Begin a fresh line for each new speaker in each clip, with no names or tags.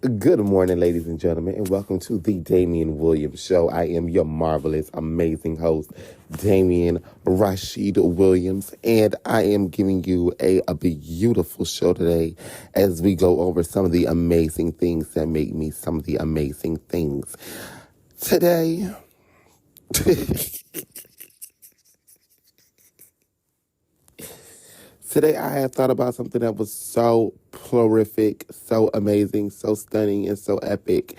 Good morning, ladies and gentlemen, and welcome to the Damian Williams Show. I am your marvelous, amazing host, Damian Rashid Williams, and I am giving you a beautiful show today as we go over some of the amazing things that make me some of the amazing things. Today, Today I had thought about something that was so prolific, so amazing, so stunning, and so epic.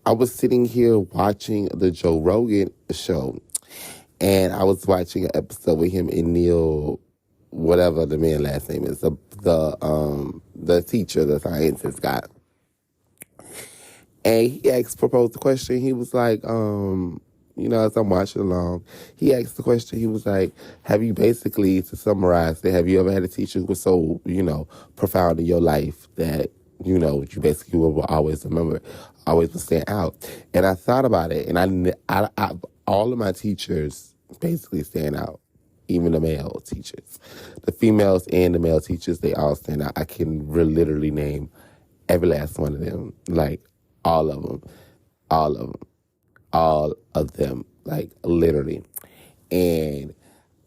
I was sitting here watching the Joe Rogan show, and I was watching an episode with him and Neil, whatever the man's last name is, the teacher, the scientist guy. And he proposed the question. He was like, as I'm watching along, he asked the question. He was like, have you basically, to summarize it, have you ever had a teacher who was so, profound in your life that, you basically will always remember, always will stand out? And I thought about it, and I all of my teachers basically stand out. Even the male teachers. The females and the male teachers, they all stand out. I can literally name every last one of them. Like, all of them. All of them. All of them. Like, literally. And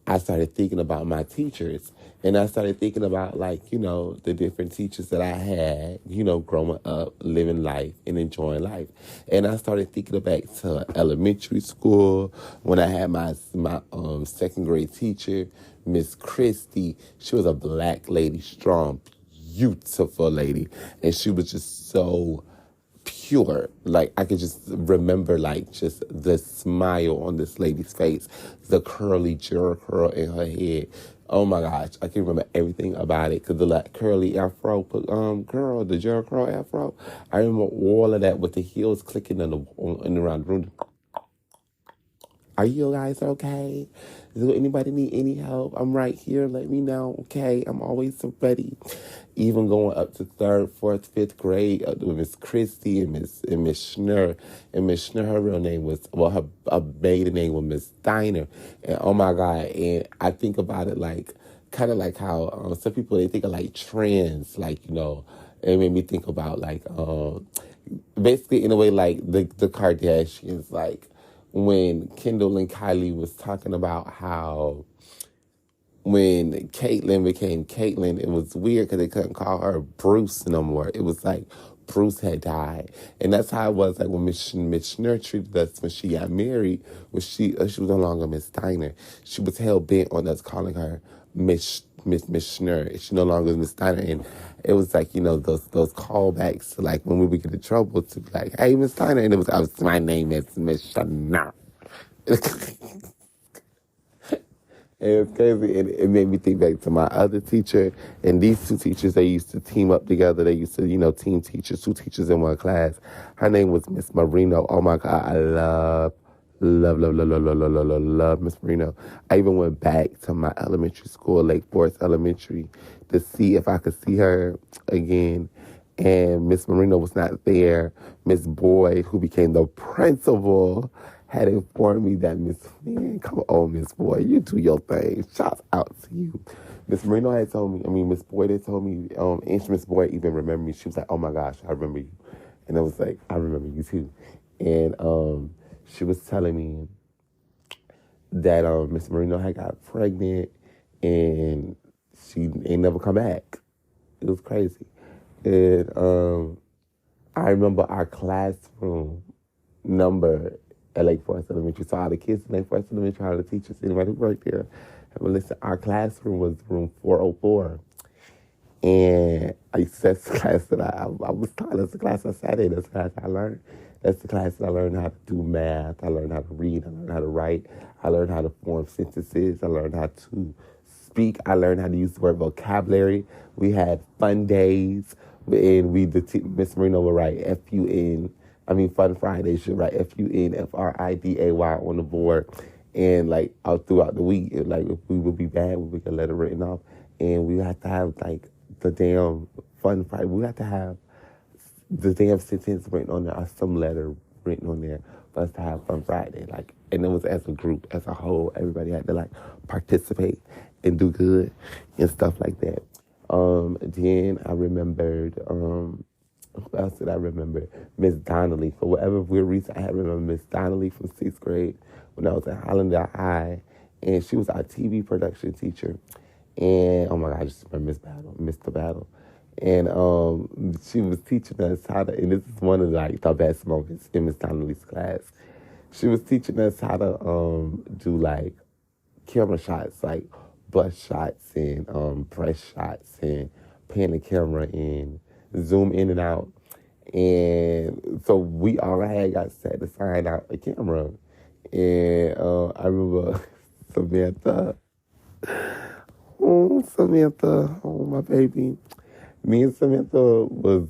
I started thinking about my teachers. And I started thinking about, the different teachers that I had, growing up, living life, and enjoying life. And I started thinking back to elementary school when I had my second grade teacher, Miss Christie. She was a black lady, strong, beautiful lady. And she was just so pure. Like, I could just remember, just the smile on this lady's face, the curly Jera curl in her head. Oh my gosh, I can remember everything about it. Cause the curly afro, the Jera curl afro. I remember all of that with the heels clicking in around the room. Are you guys okay? Does anybody need any help? I'm right here. Let me know. Okay, I'm always ready. Even going up to third, fourth, fifth grade with Miss Christie and Miss Schnur. And Miss Schnur, her real name was, her maiden name was Miss Steiner. And oh my God, and I think about it kind of like how some people, they think of trends, it made me think about basically in a way the Kardashians, when Kendall and Kylie was talking about how when Caitlyn became Caitlyn, it was weird because they couldn't call her Bruce no more. It was like Bruce had died. And that's how it was when Miss Schnur treated us when she got married. When she was no longer Miss Steiner. She was hell-bent on us calling her Miss Schnur. She no longer was Miss Steiner. And it was those callbacks to when we would get in trouble to be like, hey, Miss Steiner. And my name is Miss Schnur. And it was crazy. And it made me think back to my other teacher. And these two teachers, they used to team up together. They used to, team teachers, two teachers in one class. Her name was Miss Marino. Oh, my God. I love Miss Marino. I even went back to my elementary school, Lake Forest Elementary, to see if I could see her again. And Miss Marino was not there. Miss Boyd, who became the principal, had informed me that Miss Boyd, you do your thing. Shout out to you. Miss Marino had told me, Miss Boyd had told me, and Miss Boyd even remembered me. She was like, oh my gosh, I remember you. And I was like, I remember you too. And she was telling me that Miss Marino had got pregnant and she ain't never come back. It was crazy. And I remember our classroom number at Lake Forest Elementary. So all the kids in Lake Forest Elementary, all the teachers, anybody who worked there, listen, our classroom was room 404. And that's the class that I was taught. That's the class I sat in. That's the class I learned. That's the class that I learned how to do math. I learned how to read. I learned how to write. I learned how to form sentences. I learned how to speak. I learned how to use the word vocabulary. We had fun days. And Miss Marino would write Fun Fridays. She'd write FUNFRIDAY on the board. And all throughout the week, if we would be bad, we would get a letter written off. And we had to have the damn Fun Friday. We had to have the damn sentence written on there or some letter written on there for us to have Fun Friday. And it was as a group, as a whole, everybody had to participate and do good and stuff like that. Then I remembered Who else did I remember? Miss Donnelly. For whatever weird reason, I had remember Miss Donnelly from 6th grade when I was at Hallandale High. And she was our TV production teacher. And, oh my God, I just remember Mr. Battle. And she was teaching us how to, and this is one of like the best moments in Miss Donnelly's class. She was teaching us how to do like camera shots, like bust shots and press shots and pan the camera and zoom in and out. And so we all had got set to find out a camera. And I remember Samantha, oh my baby. Me and Samantha was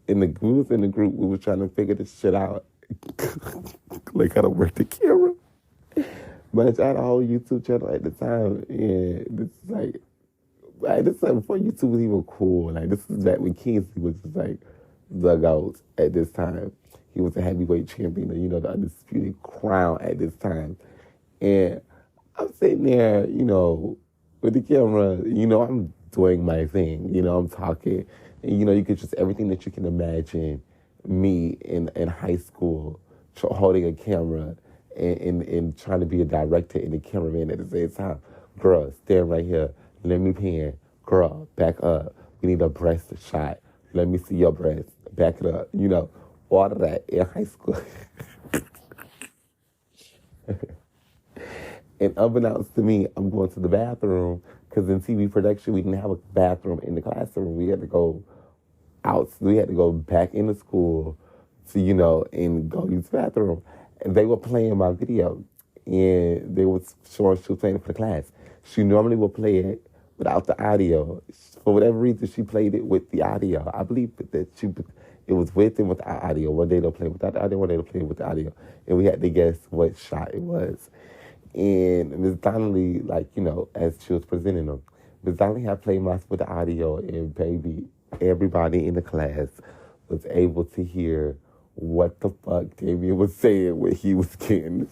we was in the group, we were trying to figure this shit out. Like how to work the camera. But I had a whole YouTube channel at the time, and this is like before YouTube was even cool. Like this is back when Kingsley was just like the GOAT at this time. He was a heavyweight champion, the undisputed crown at this time. And I'm sitting there, with the camera, I'm doing my thing, I'm talking. And, you could just, everything that you can imagine me in high school holding a camera and trying to be a director and a cameraman at the same time. Girl, stand right here. Let me pan. Girl, back up. We need a breast shot. Let me see your breast. Back it up. All of that in high school. And unbeknownst to me, I'm going to the bathroom because in TV production, we didn't have a bathroom in the classroom. We had to go out. We had to go back into school to, and go use the bathroom. And they were playing my video, and they was showing she was playing it for the class. She normally would play it without the audio. For whatever reason, she played it with the audio. I believe that it was with and without audio. One day they'll play without the audio, one day they'll play with the audio. And we had to guess what shot it was. And Ms. Donnelly, as she was presenting them, Ms. Donnelly had played mine with the audio, and baby, everybody in the class was able to hear what the fuck Damien was saying when he was getting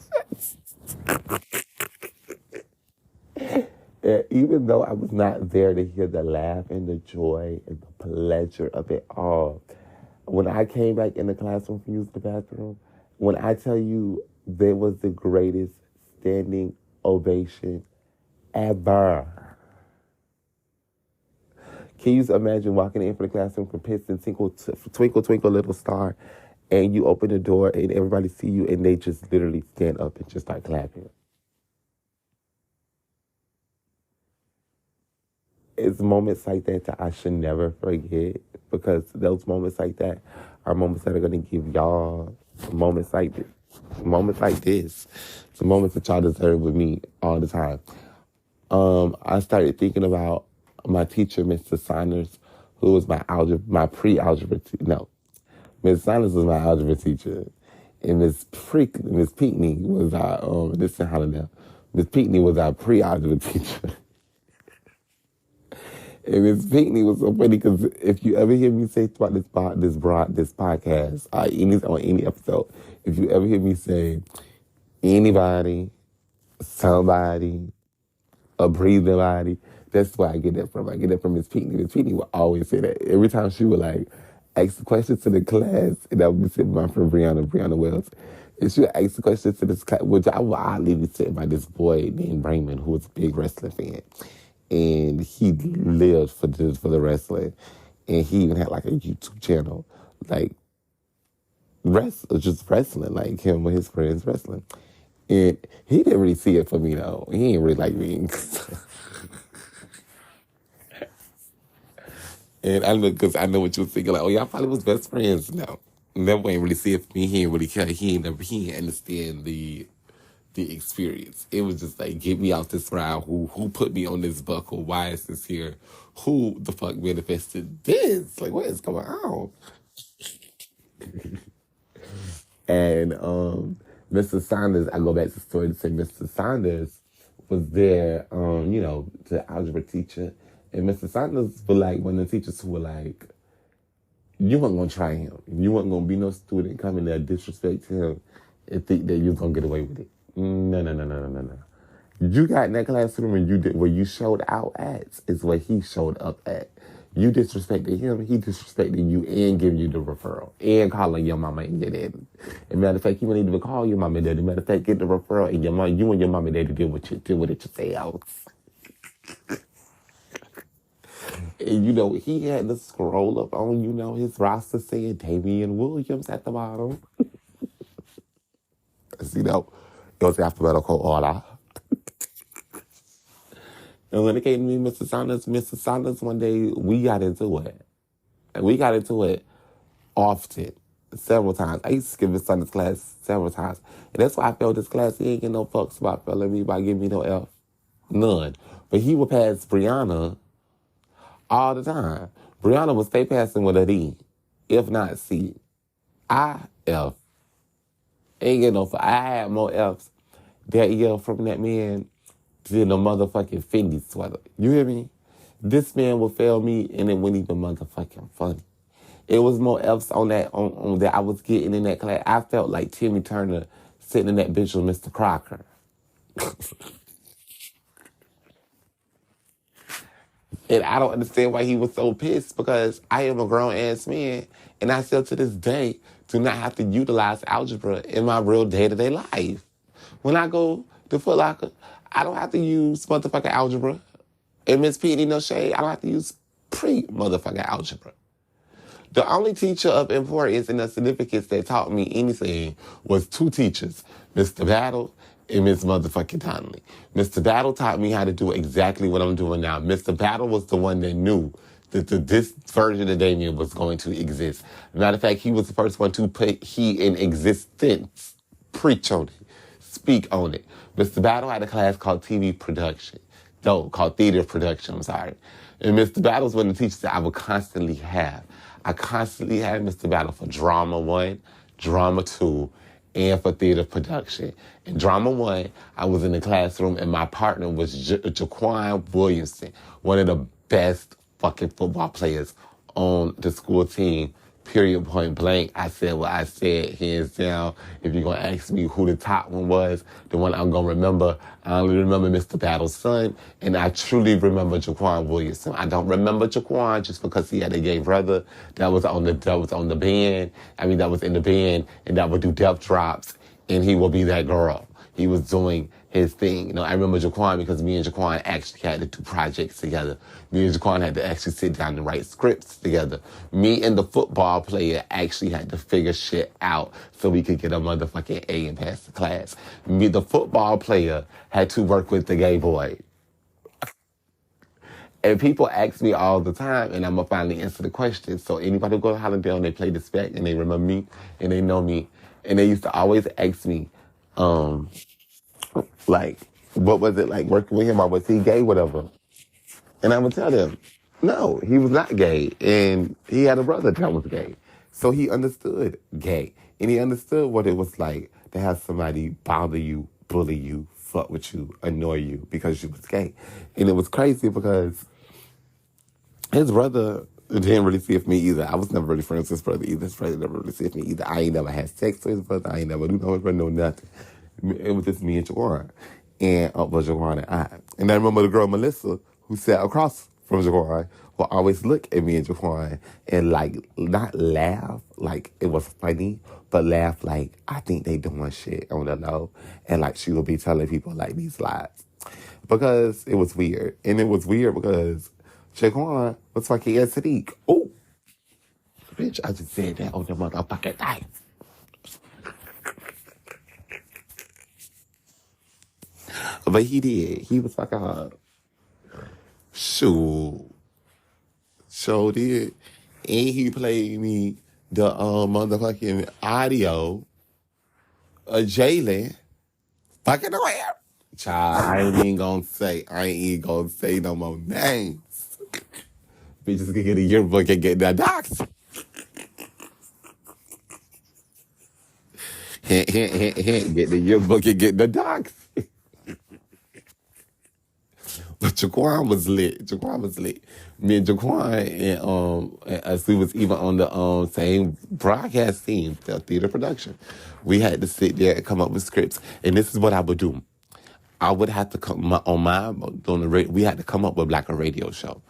And even though I was not there to hear the laugh and the joy and the pleasure of it all, when I came back in the classroom to use the bathroom, when I tell you there was the greatest standing ovation ever. Can you imagine walking in from the classroom from Piston, Twinkle, Twinkle, Little Star, and you open the door and everybody see you and they just literally stand up and just start clapping? It's moments like that I should never forget, because those moments like that are moments that are going to give y'all moments like this. Moments like this. The moments that y'all deserve with me all the time. I started thinking about my teacher, Mr. Saunders, who was my pre-algebra no. Ms. Saunders was my algebra teacher. And Miss Pinckney was our, this in Hallandale. Miss Pinckney was our pre-algebra teacher. And Miss Pinckney was so funny because if you ever hear me say throughout this podcast, on any episode, if you ever hear me say anybody, somebody, a breathing body, that's where I get that from. I get that from Miss Pinckney. Miss Pinckney would always say that. Every time she would ask the questions to the class, and I would be sitting by my friend Brianna Wells, and she would ask the questions to this class, which I would oddly be sitting by this boy named Raymond, who was a big wrestling fan. And he lived for the wrestling. And he even had a YouTube channel, just wrestling, like him with his friends wrestling. And he didn't really see it for me though. He ain't really like me. And I know, because I know what you were thinking, oh, y'all probably was best friends. No, that ain't really see it for me. He ain't really care. He ain't understand the experience. It was just get me out this ride. Who put me on this buckle? Why is this here? Who the fuck manifested this? What is going on? And Mr. Saunders, I go back to the story to say Mr. Saunders was there, the algebra teacher. And Mr. Saunders was one of the teachers who were you weren't going to try him. You weren't going to be no student coming there disrespect him and think that you was going to get away with it. No. You got in that classroom and you did where you showed out at is where he showed up at. You disrespected him, he disrespected you and giving you the referral. And calling your mama and your daddy. And matter of fact, you wouldn't even call your mama and daddy. Matter of fact, get the referral and you and your mama and daddy deal with it yourselves. And he had to scroll up on, his roster saying Damian Williams at the bottom. It was alphabetical order. And when it came to me, Mr. Saunders, one day, we got into it. And we got into it often, several times. I used to skip his Sunday class several times. And that's why I failed this class. He ain't getting no fucks about failing me, by giving me no F. None. But he would pass Brianna all the time. Brianna would stay passing with a D, if not C. F. Ain't getting no fuck. I had more Fs that year from that man than a motherfucking Fendi sweater. You hear me? This man would fail me and it wasn't even motherfucking funny. It was more F's on that I was getting in that class. I felt like Timmy Turner sitting in that bitch with Mr. Crocker. And I don't understand why he was so pissed, because I am a grown-ass man and I still to this day do not have to utilize algebra in my real day-to-day life. When I go to Foot Locker, I don't have to use motherfucking algebra. And Miss P, no shade, I don't have to use pre-motherfucking algebra. The only teacher of importance and of significance that taught me anything was two teachers, Mr. Battle and Miss motherfucking Donnelly. Mr. Battle taught me how to do exactly what I'm doing now. Mr. Battle was the one that knew that this version of Damien was going to exist. Matter of fact, he was the first one to put he in existence, preach on it, speak on it. Mr. Battle had a class called TV production. Called theater production, I'm sorry. And Mr. Battle's one of the teachers that I would constantly have. I constantly had Mr. Battle for Drama 1, Drama 2, and for theater production. In Drama 1, I was in the classroom and my partner was Jaquan Williamson, one of the best fucking football players on the school team. Period, point blank. I said what I said, hands down. If you're going to ask me who the top one was, the one I'm going to remember, I only remember Mr. Battle's son, and I truly remember Jaquan Williamson. I don't remember Jaquan just because he had a gay brother that was in the band, and that would do depth drops, and he would be that girl. He was doing his thing. I remember Jaquan because me and Jaquan actually had to do projects together. Me and Jaquan had to actually sit down and write scripts together. Me and the football player actually had to figure shit out so we could get a motherfucking A and pass the class. Me, the football player, had to work with the gay boy. And people ask me all the time, and I'm going to finally answer the question. So anybody who go to Hallandale and they play this back and they remember me and they know me, and they used to always ask me, what was it like working with him, or was he gay, whatever? And I would tell them, no, he was not gay. And he had a brother that was gay. So he understood gay. And he understood what it was like to have somebody bother you, bully you, fuck with you, annoy you because you was gay. And it was crazy because his brother didn't really see it for me either. I was never really friends with his brother either. His brother never really see it for me either. I ain't never had sex with his brother. I ain't never knew his brother, no nothing. It was just me and Jaquan. And Jaquan and I. And I remember the girl Melissa, who sat across from Jaquan, would always look at me and Jaquan and not laugh like it was funny, but laugh like I think they doing shit on the low. And she would be telling people these lies. Because it was weird. And it was weird because Jaquan was fucking Sadiq. Oh, bitch, I just said that on the motherfucking night. But he did. He was fucking her. Shoot. So did. And he played me the motherfucking audio of Jalen fucking around. Child, I ain't even gonna say no more names. Bitches can get a yearbook and get that docs. Get the yearbook and get the docs. But Jaquan was lit. Me and Jaquan and us, we was even on the same broadcast team, the theater production. We had to sit there and come up with scripts. And this is what I would do. I would have to come we had to come up with a radio show.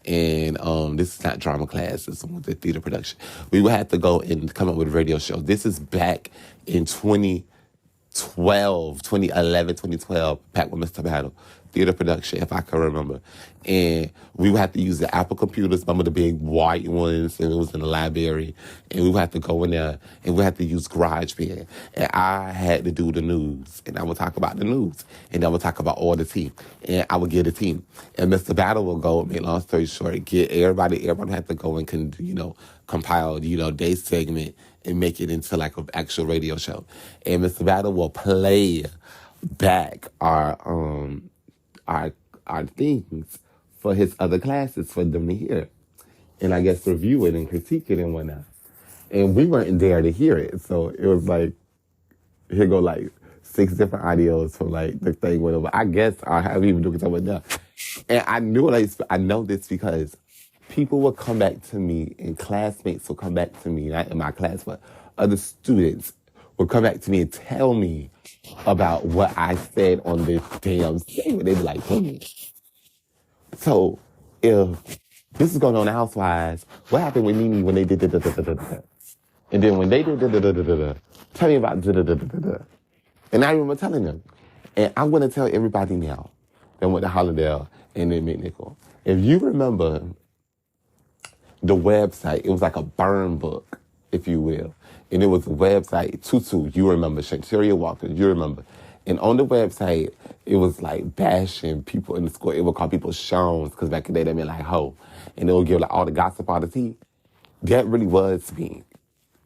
And this is not drama class. This is the theater production. We would have to go and come up with a radio show. This is back in 2011, 2012, back with Mr. Battle. Theater production, if I can remember. And we would have to use the Apple computers, remember the big white ones, and it was in the library. And we would have to go in there, and we had to use GarageBand. And I had to do the news, and I would talk about the news. And I would talk about all the team. And I would get a team. And Mr. Battle would go, make long story short, get everybody had to go and, compile, their segment and make it into like an actual radio show. And Mr. Battle will play back our things for his other classes for them to hear. And I guess review it and critique it and whatnot. And we weren't there to hear it. So it was like, here go like 6 different audios from like the thing, whatever. I guess I haven't even doing something like that. And I know this because people will come back to me and classmates will come back to me, not in my class, but other students will come back to me and tell me about what I said on this damn statement. They be like, so if this is going on in Housewives, what happened with Nene when they did da-da-da-da-da-da? And then when they did da-da-da-da-da-da, tell me about da-da-da-da-da-da. And I remember telling them. And I'm going to tell everybody now that went to Hallandale and then McNichol. If you remember the website, it was like a burn book, if you will. And it was a website, Tutu, you remember, Shantaria Walker, you remember. And on the website, it was like bashing people in the school. It would call people Shones, because back in the day, they meant like ho. And it would give like all the gossip, all the tea. That really was me.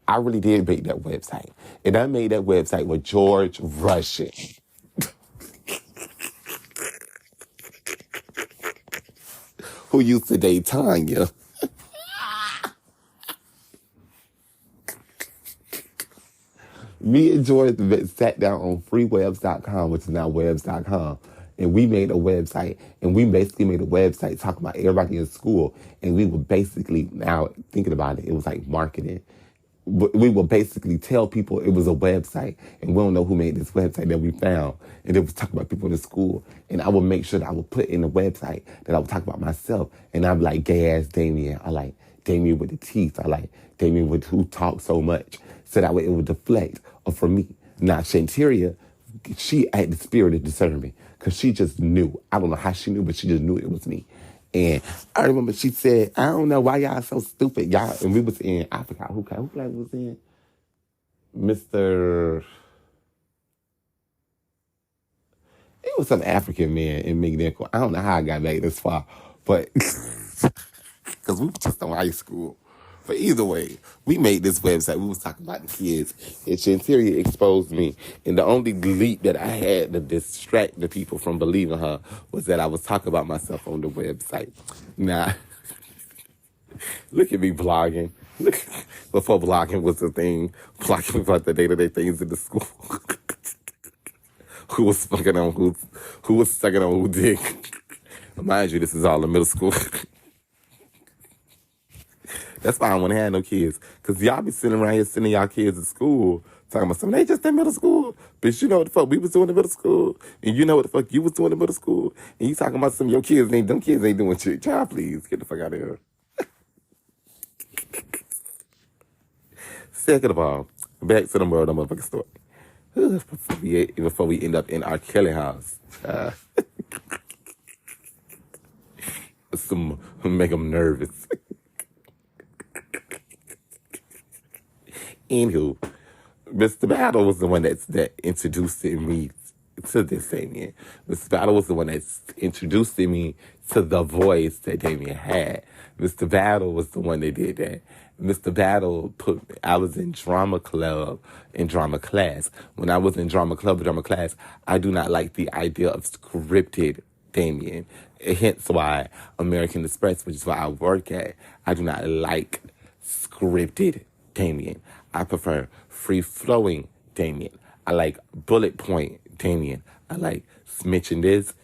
I really did make that website. And I made that website with George Russian. Who used to date Tanya. Me and George sat down on freewebs.com, which is now webs.com, and we made a website, and we basically made a website talking about everybody in school, and we would basically, now thinking about it, it was like marketing. We would basically tell people it was a website, and we don't know who made this website that we found, and it was talking about people in the school, and I would make sure that I would put in the website that I would talk about myself, and I'd be like, gay-ass Damien, I like Damien with the teeth, I like Damien with who talks so much, so that way it would deflect from me. Now, Shantaria, she had the spirit of discernment because she just knew. I don't know how she knew, but she just knew it was me. And I remember she said, I don't know why y'all so stupid. Y'all, and we was in, I forgot who class was in? Mr. It was some African man in McNichol. I don't know how I got back this far, but because we were just in high school. But either way, we made this website. We was talking about the kids. And Shantaria exposed me. And the only leap that I had to distract the people from believing her was that I was talking about myself on the website. Now, look at me blogging. Look, before blogging was a thing. Blogging about the day-to-day things in the school. Who was fucking on who was sucking on who dick. Mind you, this is all in middle school. That's why I don't want to have no kids. Because y'all be sitting around here sending y'all kids to school talking about something. They just in middle school. But you know what the fuck we was doing in middle school. And you know what the fuck you was doing in middle school. And you talking about some of your kids ain't, them kids ain't doing shit. Child, please, get the fuck out of here. Second of all, back to the world, motherfucking story. Before we end up in our Kelly house. Make them nervous. Anywho, Mr. Battle was the one that introduced me to this Damien. Mr. Battle was the one that introduced me to the voice that Damien had. Mr. Battle was the one that did that. Mr. Battle I was in drama club and drama class. When I was in drama club and drama class, I do not like the idea of scripted Damien. Hence why American Express, which is why I work at, I do not like scripted Damien. I prefer free-flowing Damien. I like bullet point Damien. I like mention this,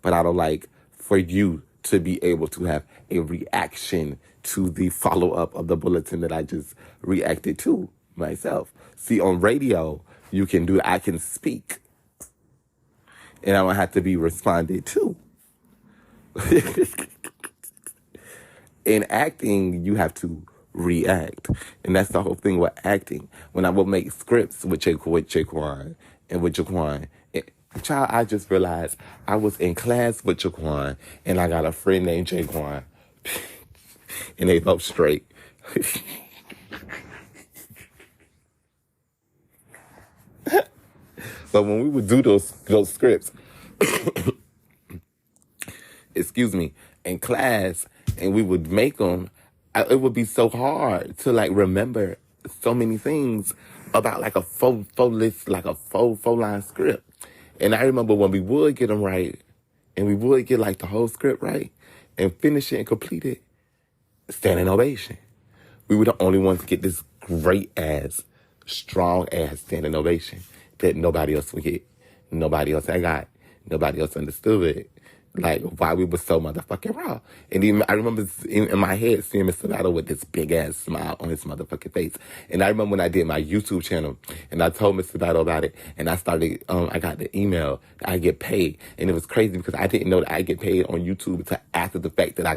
but I don't like for you to be able to have a reaction to the follow-up of the bulletin that I just reacted to myself. See, on radio, you can do, I can speak. And I don't have to be responded to. In acting, you have to react. And that's the whole thing with acting. When I would make scripts with Jaquan and with Jaquan, child, I just realized I was in class with Jaquan and I got a friend named Jaquan. And they both straight. But when we would do those scripts, excuse me, in class, and we would make them, it would be so hard to like remember so many things about like a faux list, like a faux line script. And I remember when we would get them right, and we would get like the whole script right, and finish it and complete it, standing ovation. We were the only ones to get this great ass, strong ass standing ovation that nobody else would get. Nobody else I got. Nobody else understood it. Like, why we were so motherfucking raw. And even, I remember in my head seeing Mr. Battle with this big ass smile on his motherfucking face. And I remember when I did my YouTube channel and I told Mr. Battle about it and I started, I got the email that I get paid. And it was crazy because I didn't know that I get paid on YouTube until after the fact that I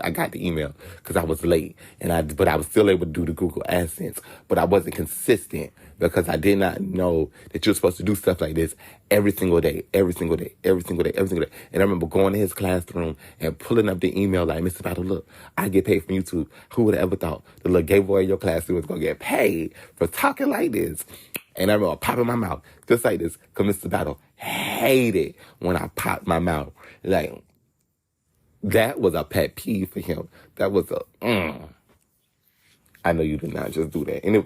got the email because I was late. But I was still able to do the Google AdSense. But I wasn't consistent because I did not know that you're supposed to do stuff like this every single day. And I remember going to his classroom and pulling up the email like, Mr. Battle, look, I get paid from YouTube. Who would have ever thought the little gay boy in your classroom was going to get paid for talking like this? And I remember popping my mouth just like this because Mr. Battle hated when I popped my mouth. Like, that was a pet peeve for him. That was I know you did not just do that. And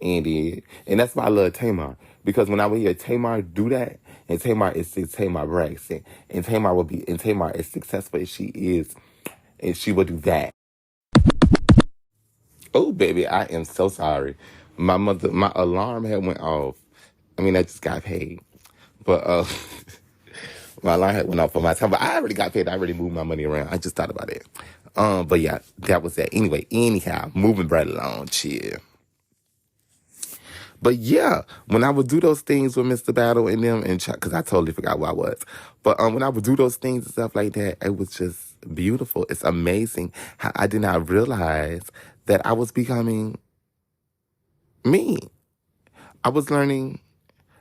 and that's why I love Tamar. Because when I would hear Tamar do that, and Tamar Braxton, and Tamar is successful as she is, and she would do that. Oh, baby, I am so sorry. My alarm had went off. I mean, I just got paid. But, my alarm had went off for my time. But I already got paid. I already moved my money around. I just thought about it. But yeah, that was that. Anyway, anyhow, moving right along, chill. But yeah, when I would do those things with Mr. Battle and them, and because I totally forgot where I was. But when I would do those things and stuff like that, it was just beautiful. It's amazing how I did not realize that I was becoming me. I was learning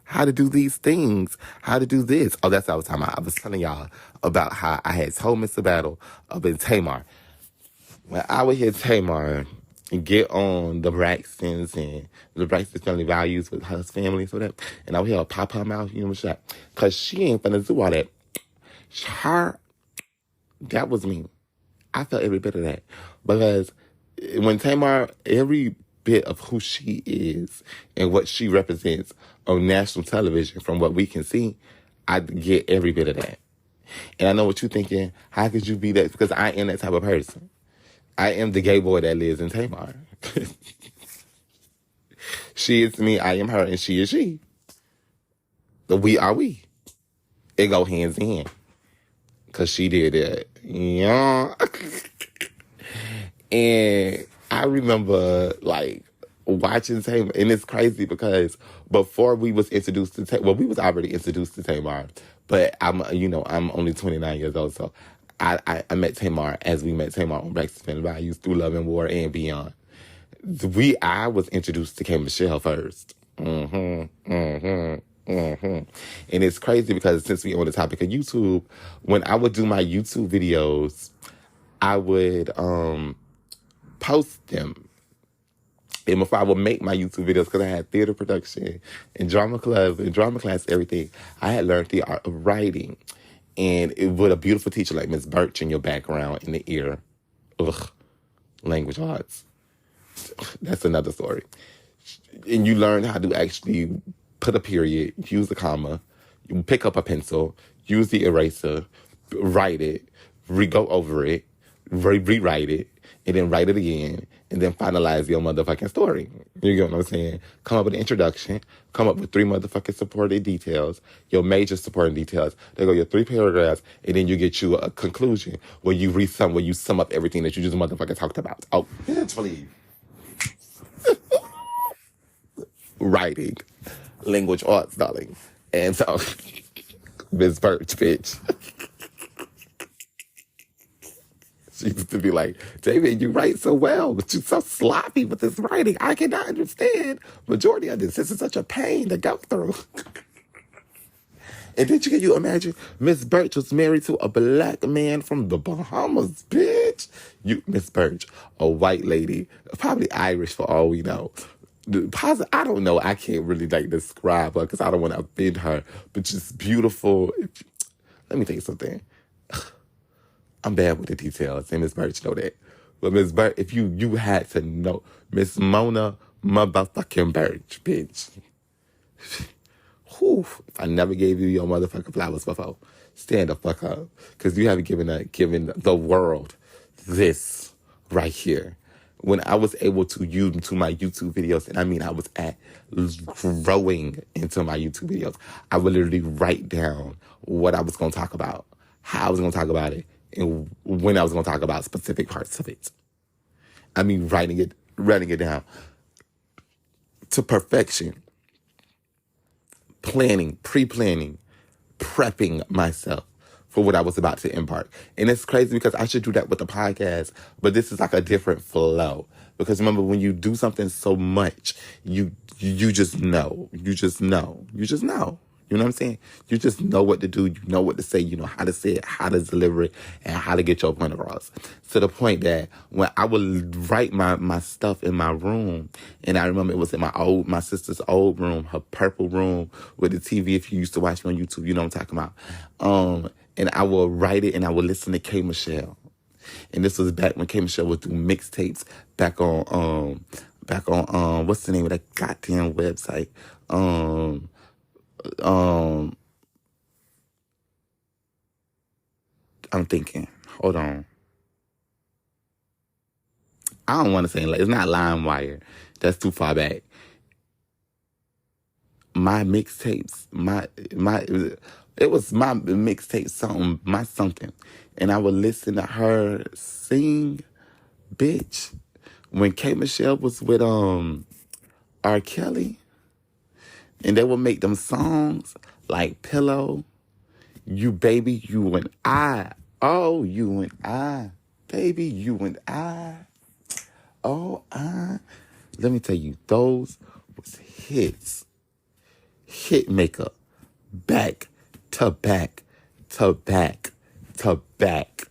how to do these things, how to do this. Oh, that's what I was talking about. I was telling y'all about how I had told Mr. Battle about Tamar. When I would hear Tamar get on the Braxtons and the Braxton family values with her family and so that, and I would hear her pop her mouth, you know what I'm saying? Because she ain't finna do all that. That was me. I felt every bit of that. Because when Tamar, every bit of who she is and what she represents on national television, from what we can see, I get every bit of that. And I know what you're thinking. How could you be that? Because I am that type of person. I am the gay boy that lives in Tamar. She is me, I am her, and she is she. The we are we. It go hands in hand. Because she did it. Yeah. And I remember, like, watching Tamar. And it's crazy because before we was introduced to Tamar, well, we was already introduced to Tamar. But I'm only 29 years old, so I met Tamar as we met Tamar on Breakfast Family Values through Love and War and beyond. I was introduced to K. Michelle first. And it's crazy because since we on the topic of YouTube, when I would do my YouTube videos, I would post them. And before I would make my YouTube videos, because I had theater production and drama club and drama class, everything, I had learned the art of writing. And it with a beautiful teacher like Miss Birch in your background in the ear. Language arts. That's another story. And you learn how to actually put a period, use a comma, you pick up a pencil, use the eraser, write it, go over it, rewrite it, and then write it again, and then finalize your motherfucking story. You get what I'm saying? Come up with an introduction, come up with 3 motherfucking supporting details, your major supporting details. There go your 3 paragraphs, and then you get you a conclusion where you sum up everything that you just motherfucking talked about. Oh, please. Writing, language arts, darling. And so, Miss Birch, bitch. She used to be like, David, you write so well, but you're so sloppy with this writing. I cannot understand majority of this. This is such a pain to go through. And then can you imagine Miss Birch was married to a black man from the Bahamas, bitch. Miss Birch, a white lady, probably Irish for all we know. I don't know. I can't really describe her because I don't want to offend her, but just beautiful. Let me tell you something. I'm bad with the details, and Miss Birch know that. But Miss Birch, if you had to know, Miss Mona motherfucking Birch, bitch. Whew, if I never gave you your motherfucking flowers before, stand the fuck up. Because you haven't given the world this right here. When I was able to use to my YouTube videos, and I mean I was growing into my YouTube videos, I would literally write down what I was going to talk about, how I was going to talk about it, and when I was going to talk about specific parts of it. I mean writing it down to perfection. Pre-planning, prepping myself for what I was about to impart. And it's crazy because I should do that with the podcast, but this is like a different flow. Because remember, when you do something so much, you just know. You just know. You know what I'm saying? You just know what to do. You know what to say. You know how to say it, how to deliver it, and how to get your point across. To the point that when I would write my stuff in my room, and I remember it was in my sister's old room, her purple room with the TV. If you used to watch me on YouTube, you know what I'm talking about. And I would write it, and I would listen to K. Michelle. And this was back when K. Michelle would do mixtapes back on what's the name of that goddamn website? I'm thinking, hold on. I don't want to say, it's not LimeWire. That's too far back. My mixtapes, it was my mixtape something. And I would listen to her sing, bitch. When K. Michelle was with R. Kelly, and they would make them songs like Pillow, You Baby, You and I. Oh, you and I. Baby, you and I. Oh, I. Let me tell you, those was hits. Hit maker. Back to back to back to back.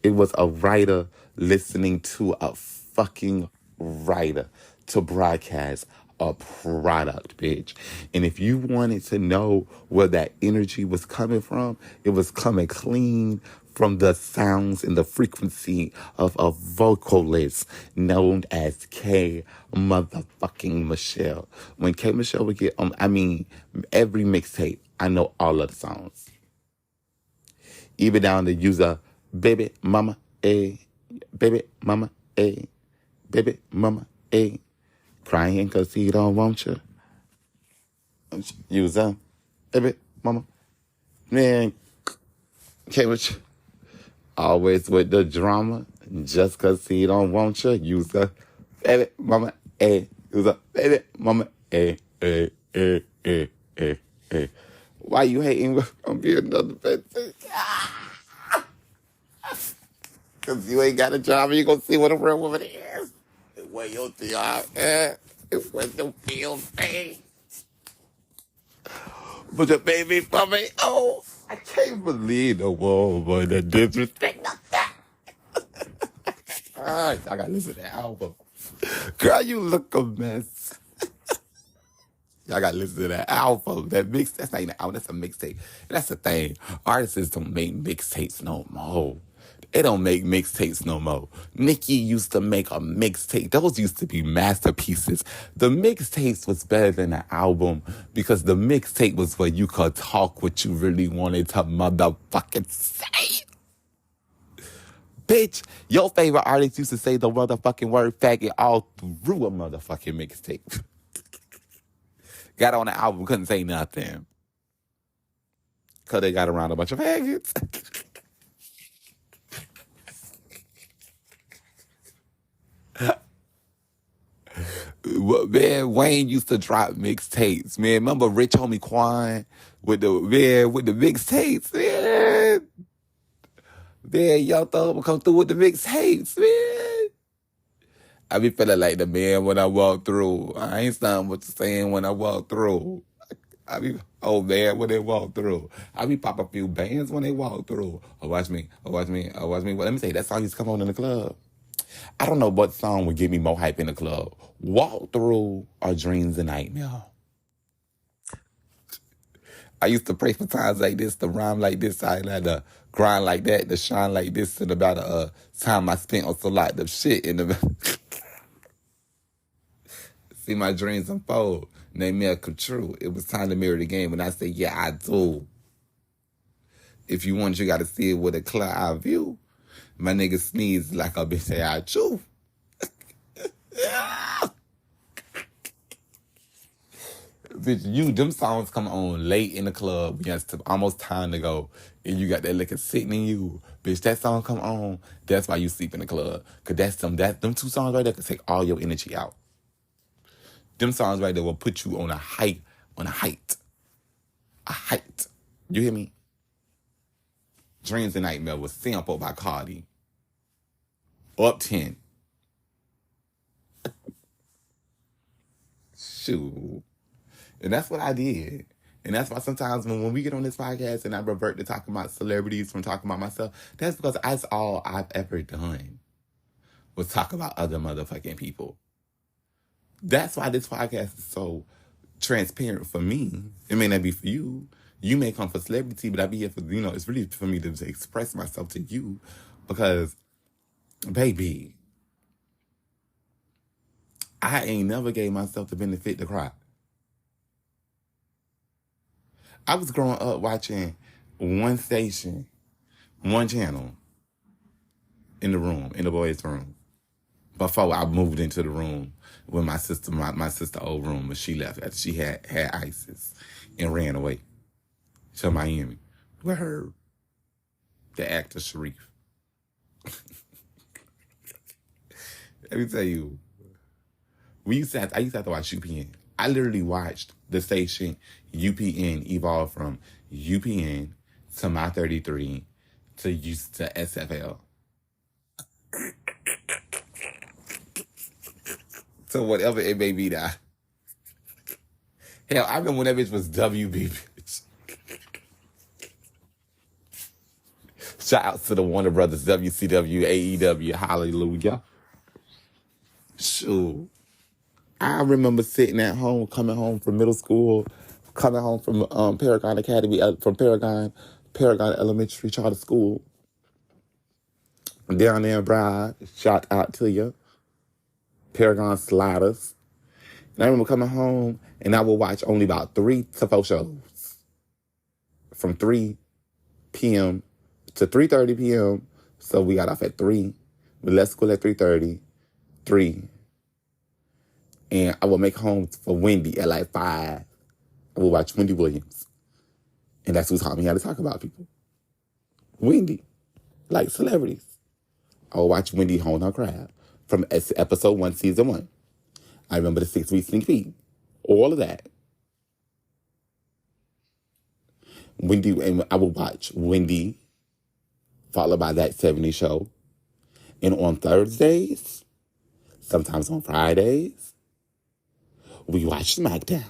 It was a writer listening to a fucking writer to broadcast a product, bitch. And if you wanted to know where that energy was coming from, it was coming clean from the sounds and the frequency of a vocalist known as K motherfucking Michelle. When K Michelle would get every mixtape, I know all of the songs. Even down to user baby mama a, baby mama a, baby mama a, crying cause he don't want you. User baby mama, man, K Michelle. Always with the drama, just cause he don't want you. Use a baby mama, use a baby mama, Why you hating on be another person? Cause you ain't got a job and you gonna see what a real woman is. Where your job at? Where your feel pain? But the baby mama, I can't believe the woman that disrespect like that. I gotta listen to that album. Girl, you look a mess. Y'all gotta listen to that album. That's not even an album, that's a mixtape. That's the thing. Artists don't make mixtapes no more. They don't make mixtapes no more. Nicki used to make a mixtape. Those used to be masterpieces. The mixtapes was better than the album because the mixtape was where you could talk what you really wanted to motherfucking say. Bitch, your favorite artist used to say the motherfucking word faggot all through a motherfucking mixtape. Got on the album, couldn't say nothing. Because they got around a bunch of faggots. Man, Wayne used to drop mixtapes, man. Remember Rich Homie Quan with the mixtapes, man? Then Young Thug will come through with the mixtapes, man. I be feeling like the man when I walk through. I ain't stopping what you're saying when I walk through. I be old man when they walk through. I be pop a few bands when they walk through. Oh, watch me. Oh, watch me. Oh, watch me. Well, let me tell you, that song used to come on in the club. I don't know what song would give me more hype in the club. Walk Through or Dreams and Nightmare. I used to pray for times like this, to rhyme like this, I had to grind like that, to shine like this, and about time I spent on some lot of shit in the see my dreams unfold, and they may come true. It was time to mirror the game, and I say, yeah, I do. If you want, you got to see it with a clear eye view. My nigga sneeze like a bitch say, I chew. Bitch, them songs come on late in the club. It's almost time to go. And you got that liquor sitting in you. Bitch, that song come on. That's why you sleep in the club. Cause them two songs right there can take all your energy out. Them songs right there will put you on a height. A height. You hear me? Dreams and Nightmare was sampled by Cardi. Up 10. Shoot. And that's what I did. And that's why sometimes when we get on this podcast and I revert to talking about celebrities from talking about myself, that's because that's all I've ever done was talk about other motherfucking people. That's why this podcast is so transparent for me. It may not be for you. You may come for celebrity, but I be here for, it's really for me to express myself to you because, baby, I ain't never gave myself the benefit to cry. I was growing up watching one station, one channel in the boys' room. Before I moved into the room with my sister, my sister old room, but she left after she had ISIS and ran away to Miami with her, the actor Sharif. Let me tell you, I used to have to watch UPN. I literally watched the station UPN evolve from UPN to My 33 to SFL. So whatever it may be now. Hell, I remember when that bitch was WB, bitch. Shout out to the Warner Brothers, WCW, AEW, hallelujah. Shoot. I remember sitting at home, coming home from middle school, coming home from Paragon Academy, from Paragon Elementary Charter School. Down there in Broward, shout out to you. Paragon Sliders. And I remember coming home and I would watch only about 3 to 4 shows. From 3 p.m. to 3:30 p.m. So we got off at 3. We left school at 3:30. 3. And I would make home for Wendy at like 5. I would watch Wendy Williams. And that's who taught me how to talk about people. Wendy. Like celebrities. I would watch Wendy hone her craft from episode 1, season 1. I remember the 6-week sneak peek. All of that. Wendy, and I would watch Wendy, followed by That 70s Show. And on Thursdays, sometimes on Fridays, we watch SmackDown.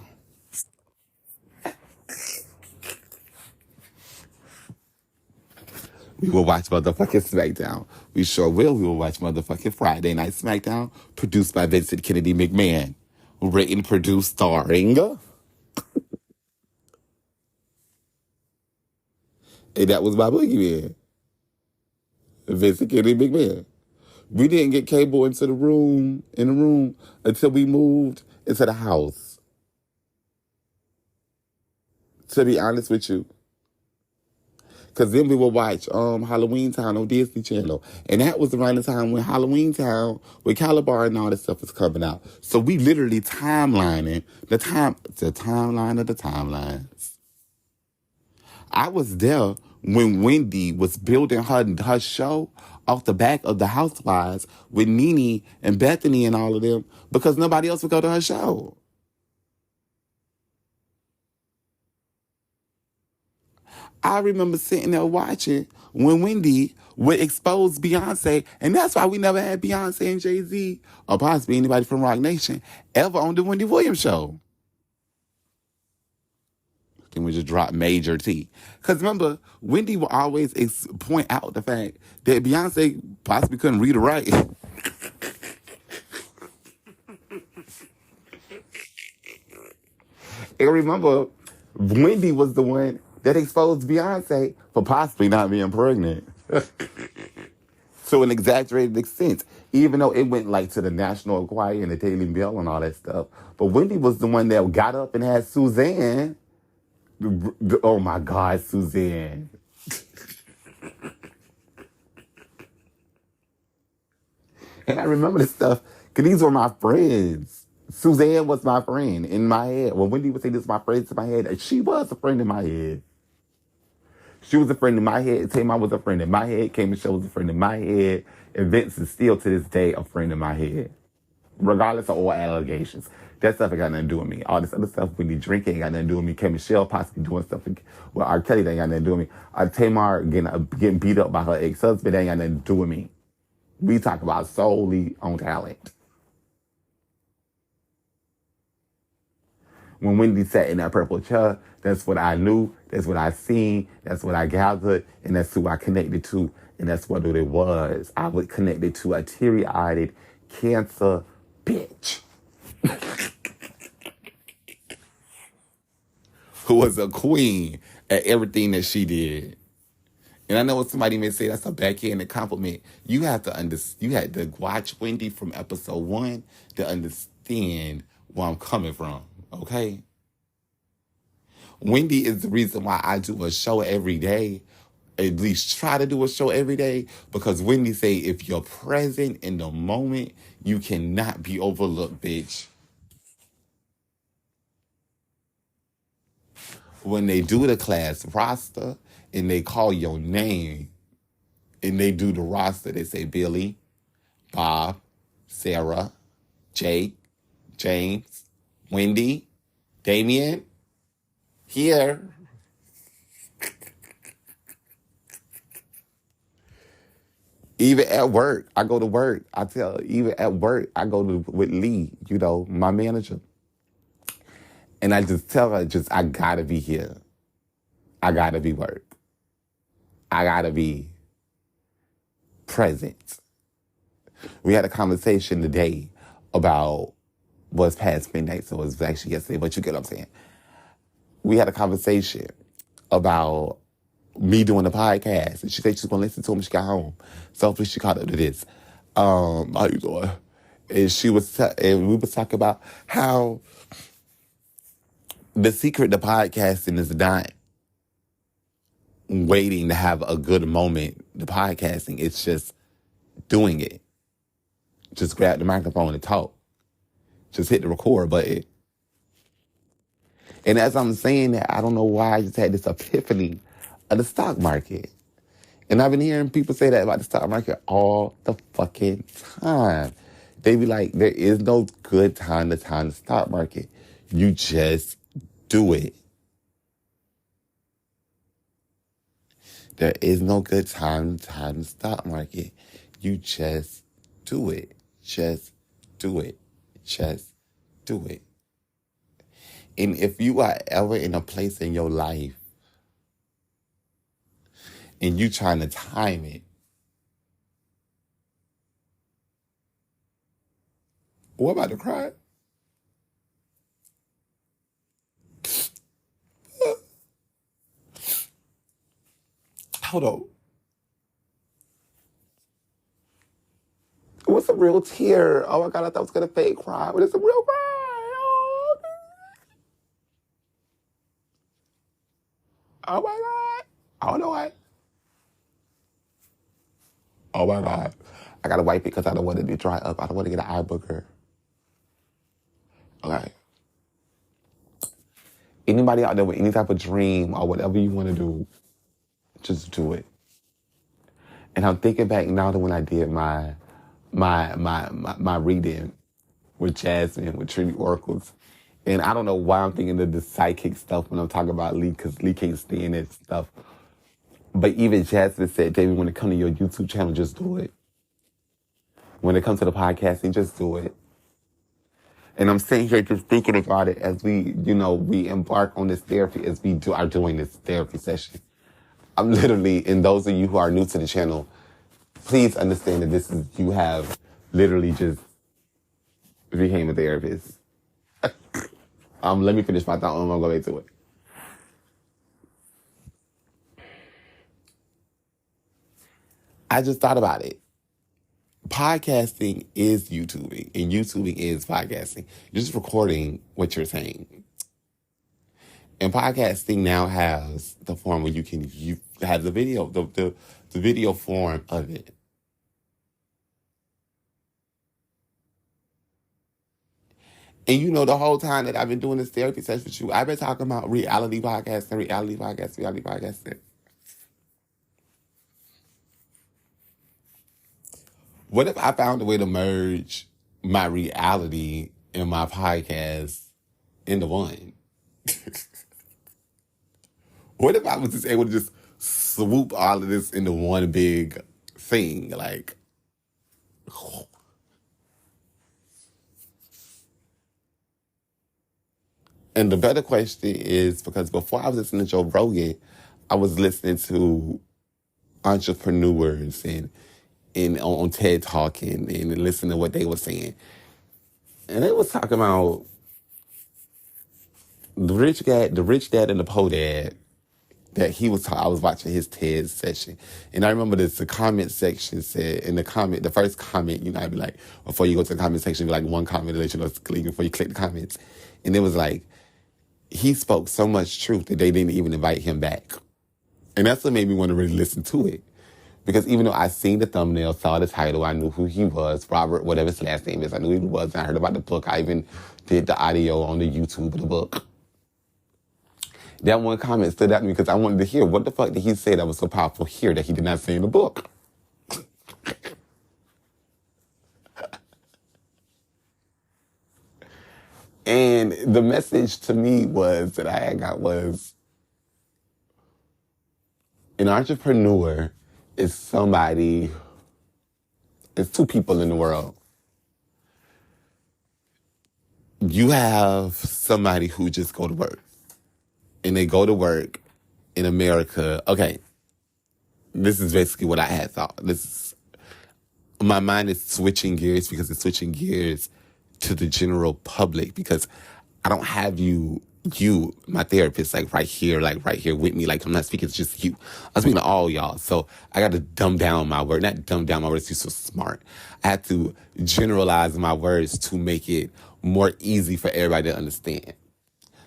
We will watch motherfucking SmackDown. We sure will. We will watch motherfucking Friday Night SmackDown, produced by Vincent Kennedy McMahon. Written, produced, starring. And that was my boogeyman. Vincent Kennedy McMahon. We didn't get cable into the room, until we moved into the house. To be honest with you. Because then we would watch Halloween Town on Disney Channel. And that was around the time when Halloween Town with Calabar and all that stuff was coming out. So we literally timelining the timeline of the timelines. I was there when Wendy was building her show off the back of the Housewives with Nene and Bethany and all of them because nobody else would go to her show. I remember sitting there watching when Wendy would expose Beyonce, and that's why we never had Beyonce and Jay-Z, or possibly anybody from Rock Nation, ever on the Wendy Williams show. Then we just drop major T. Because remember, Wendy will always point out the fact that Beyonce possibly couldn't read or write. And remember, Wendy was the one that exposed Beyonce for possibly not being pregnant. To an exaggerated extent, even though it went like to the National Choir and the Daily Mail and all that stuff. But Wendy was the one that got up and had Suzanne. Oh my God, Suzanne. And I remember this stuff because these were my friends. Suzanne was my friend in my head. When Wendy would say this is my friend in my head, she was a friend in my head. She was a friend in my head. Tamar was a friend in my head. Kay Michelle was a friend in my head. And Vince is still to this day a friend in my head. Regardless of all allegations. That stuff ain't got nothing to do with me. All this other stuff, when you drinking, ain't got nothing to do with me. Kay Michelle possibly doing stuff with R. Kelly, that ain't got nothing to do with me. Tamar getting beat up by her ex-husband, that ain't got nothing to do with me. We talk about solely on talent. When Wendy sat in that purple chair, that's what I knew, that's what I seen, that's what I gathered, and that's who I connected to, and that's what it was. I was connected to a teary-eyed cancer bitch. Who was a queen at everything that she did. And I know what somebody may say, that's a backhanded compliment. You had to watch Wendy from episode 1 to understand where I'm coming from, okay? Wendy is the reason why I do a show every day, at least try to do a show every day, because Wendy say, if you're present in the moment, you cannot be overlooked, bitch. When they do the class roster and they call your name and they do the roster, they say Billy, Bob, Sarah, Jake, James, Wendy, Damien, here. Even at work, I go to work. Even at work, I go with Lee, my manager. And I just tell her, I gotta be here. I gotta be work. I gotta be present. We had a conversation today about what's past midnight, so it was actually yesterday, but you get what I'm saying. We had a conversation about me doing the podcast, and she said she's gonna listen to him when she got home. So hopefully she caught up to this. How you doing? And and we was talking about how the secret to podcasting is not waiting to have a good moment. The podcasting, it's just doing it. Just grab the microphone and talk. Just hit the record button. And as I'm saying that, I don't know why I just had this epiphany of the stock market. And I've been hearing people say that about the stock market all the fucking time. They be like, there is no good time to time the stock market. You just do it. There is no good time to time the stock market. You just do it. Just do it. Just do it. And if you are ever in a place in your life and you trying to time it, what about to cry? Hold on. What's a real tear? Oh my God, I thought I was going to fake cry, but it's a real cry. Oh my God. Oh no, what? Oh my God. I got to wipe it because I don't want it to dry up. I don't want to get an eye booger. Okay. Anybody out there with any type of dream or whatever you want to do, just do it. And I'm thinking back now to when I did my reading with Jasmine, with Trinity Oracles. And I don't know why I'm thinking of the psychic stuff when I'm talking about Lee, because Lee can't stand that stuff. But even Jasmine said, David, when it comes to your YouTube channel, just do it. When it comes to the podcasting, just do it. And I'm sitting here just thinking about it as we embark on this therapy, as we are doing this therapy session. I'm literally, and those of you who are new to the channel, please understand that you have literally just became a therapist. Let me finish my thought and I'm going to go back to it. I just thought about it. Podcasting is YouTubing, and YouTubing is podcasting. You're just recording what you're saying. And podcasting now has the form where you have the video, the video form of it. And the whole time that I've been doing this therapy session with you, I've been talking about reality podcasting. What if I found a way to merge my reality and my podcast into one? What if I was just able to just swoop all of this into one big thing? Like, and the better question is, because before I was listening to Joe Rogan, I was listening to entrepreneurs and on TED Talking and listening to what they were saying. And they was talking about the rich dad and the poor dad that I was watching his TED session. And I remember the comment section said, the first comment, I'd be like, before you go to the comment section, be like one comment to let you know before you click the comments. And it was like, he spoke so much truth that they didn't even invite him back. And that's what made me want to really listen to it. Because even though I seen the thumbnail, saw the title, I knew who he was, Robert, whatever his last name is, I knew who he was. I heard about the book. I even did the audio on the YouTube of the book. That one comment stood out to me because I wanted to hear what the fuck did he say that was so powerful here that he did not say in the book. And the message to me that I got was, an entrepreneur is it's two people in the world. You have somebody who just go to work. And they go to work in America. Okay, this is basically what I had thought. My mind is switching gears because it's switching gears to the general public, because I don't have you, my therapist, like right here with me. Like, I'm not speaking to just you. I'm speaking to all y'all. So I got to dumb down my word. Not dumb down my words, you're so smart. I have to generalize my words to make it more easy for everybody to understand.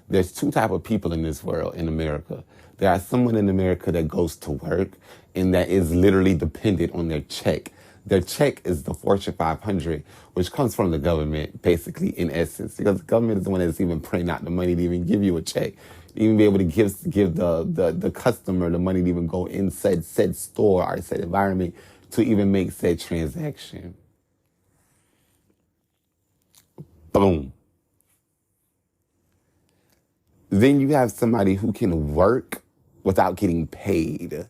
There's two type of people in this world, in America. There are someone in America that goes to work and that is literally dependent on their check. Their check is the Fortune 500, which comes from the government, basically, in essence, because the government is the one that's even printing out the money to even give you a check, to even be able to give the customer the money to even go in said store or said environment to even make said transaction. Boom. Then you have somebody who can work without getting paid.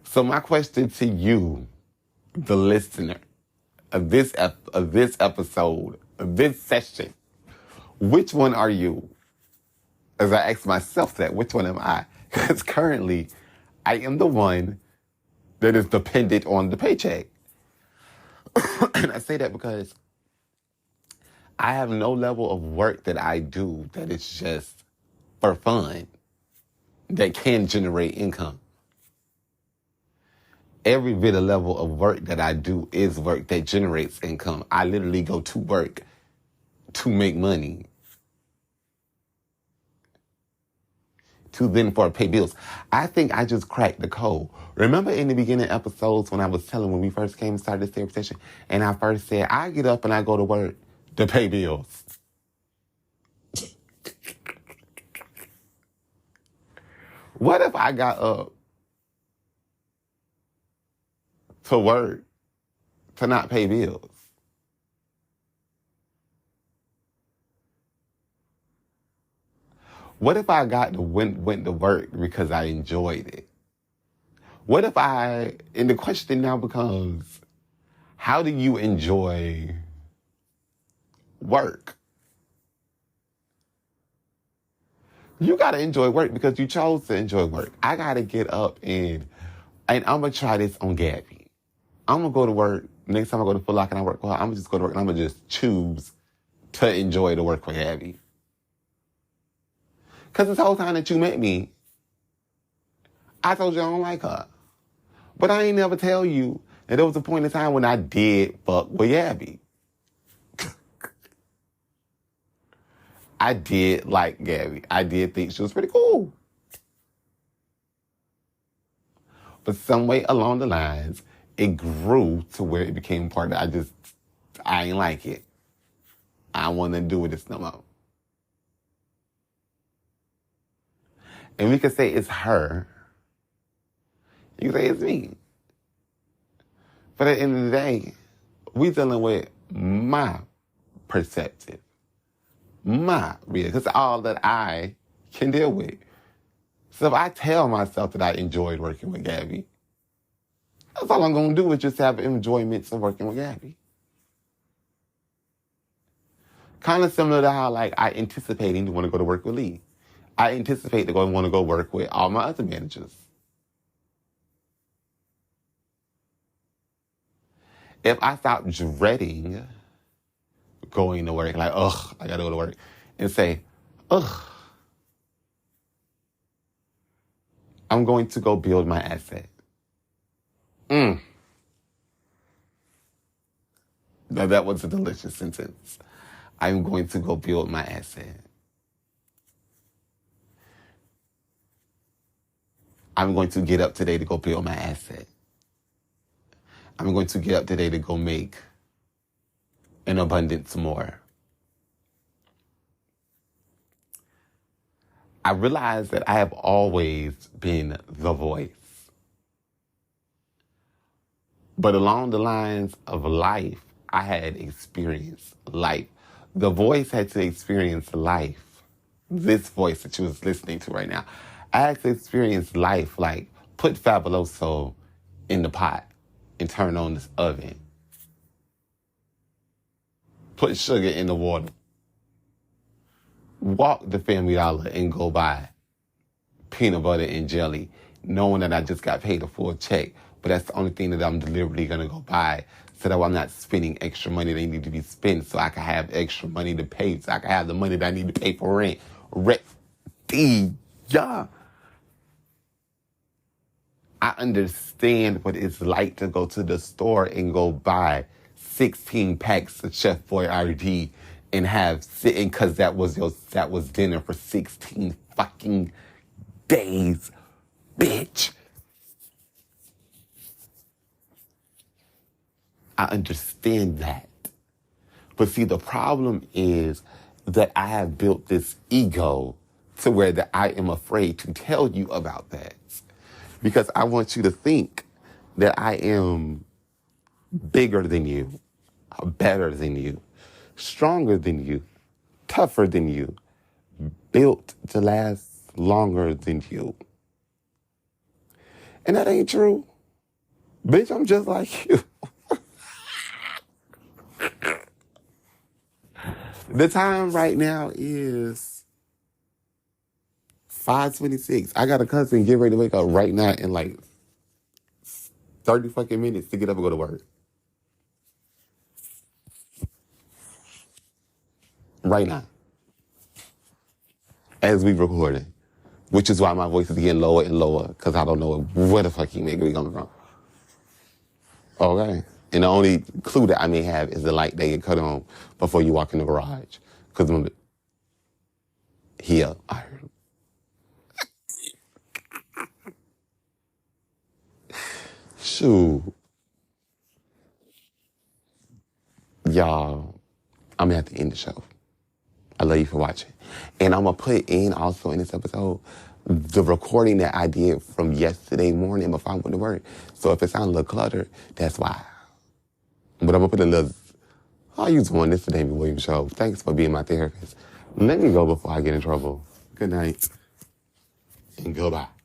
So my question to you, the listener of this episode, of this session, which one are you? As I ask myself that, which one am I? Because currently, I am the one that is dependent on the paycheck. And I say that because I have no level of work that I do that is just for fun, that can generate income. Every bit of level of work that I do is work that generates income. I literally go to work to make money, to then for pay bills. I think I just cracked the code. Remember in the beginning episodes when we first came and started this therapy session, and I first said, I get up and I go to work to pay bills. What if I got up to work to not pay bills? What if I went to work because I enjoyed it? What if and the question now becomes, how do you enjoy work? You got to enjoy work because you chose to enjoy work. I got to get up and I'm going to try this on Gabby. I'm going to go to work. Next time I go to Foot Locker and I work, well, I'm going to just go to work and I'm going to just choose to enjoy the work with Gabby. Because this whole time that you met me, I told you I don't like her. But I ain't never tell you that there was a point in time when I did fuck with Gabby. I did like Gabby. I did think she was pretty cool. But some way along the lines, it grew to where it became part of it. I ain't like it. I don't want to do with this no more. And we could say it's her. You can say it's me. But at the end of the day, we dealing with my perceptive. My real, because all that I can deal with. So if I tell myself that I enjoyed working with Gabby, that's all I'm going to do is just have enjoyments of working with Gabby. Kind of similar to how, like, I anticipating to want to go to work with Lee. I anticipate to want to go work with all my other managers. If I stop dreading going to work, like, ugh, I gotta go to work, and say, ugh, I'm going to go build my asset. Now that was a delicious sentence. I'm going to go build my asset. I'm going to get up today to go build my asset. I'm going to get up today to go make an abundance more. I realized that I have always been the voice. But along the lines of life, I had experienced life. The voice had to experience life. This voice that you was listening to right now. I had to experience life, like put Fabuloso in the pot and turn on this oven. Put sugar in the water. Walk the Family Dollar and go buy peanut butter and jelly, knowing that I just got paid a full check, but that's the only thing that I'm deliberately going to go buy so that I'm not spending extra money that need to be spent so I can have extra money to pay, so I can have the money that I need to pay for rent. Yeah. I understand what it's like to go to the store and go buy 16 packs of Chef Boyardee and have sitting, because that was dinner for 16 fucking days, bitch. I understand that. But see, the problem is that I have built this ego to where that I am afraid to tell you about that. Because I want you to think that I am bigger than you, better than you, stronger than you, tougher than you, built to last longer than you. And that ain't true. Bitch, I'm just like you. The time right now is 5:26. I got a cousin getting ready to wake up right now in like 30 fucking minutes to get up and go to work. Right now. As we recording. Which is why my voice is getting lower and lower, because I don't know where the fucking nigga we coming from. Okay? And the only clue that I may have is the light that get cut on before you walk in the garage. Because remember, here, I heard him. Shoot. Y'all, I'm going to have to end the show. I love you for watching. And I'm going to put in also in this episode the recording that I did from yesterday morning before I went to work. So if it sounds a little cluttered, that's why. But I'm going to put a little, I'll use one. This is the David Williams Show. Thanks for being my therapist. Let me go before I get in trouble. Good night. And goodbye.